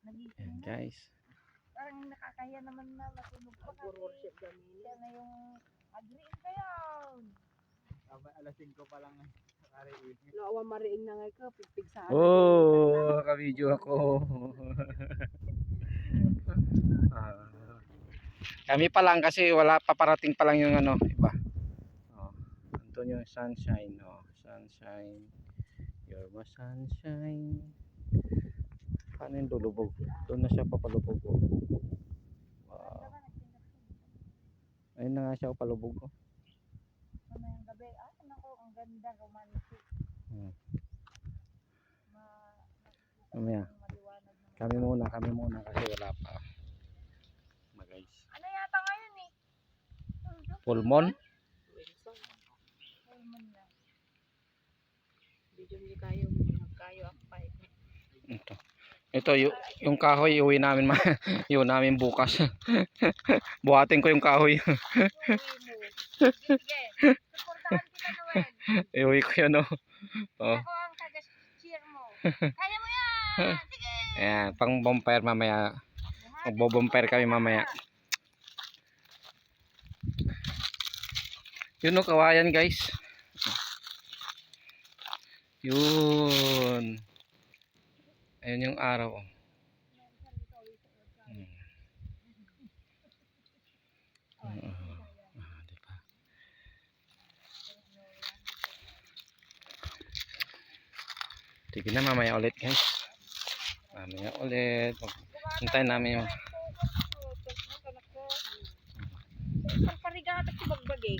Ayan, guys. Parang nakakaya naman na matunog pa kasi. Siya na yung agriin kayo. Alas 5 pa lang nakariin. Lawa mariing na nga ka, pigpigsaan. Oh, ka-video ako. Kami pa lang kasi wala pa, parating pa lang yung ano, iba. Oh, Antonio Sunshine, oh, Sunshine. You're my sunshine. Paano yung lulubog? Doon na siya papalubog ko. Wow. Ayun na nga siya papalubog ko. Mamayang gabi, nako, ang ganda, romantic. Mamaya. Maliwanag na. Kami muna kasi wala pa. Guys. Ano yata ngayon eh? Pulmon? Pulmon na. Video niyo kayo, magkayo ako pa eh. Ito yung kahoy iuwi namin iuwi namin bukas. Buhatin ko yung kahoy. Sige, suportahan kita Noel. Iuwi ko yun, oh. Oh. Ako ang taga-cheer mo. Kaya mo yan! Sige! Ayan, pang bumper mamaya. Magbo-bumper kami mamaya. Yun, oh, kawayan guys. Yun. Ayun yung araw, oh. Diba? Sige na, mamaya ulit guys. Mamaya ulit. Hintayin namin yung Pagparigahat at si Bagbag eh.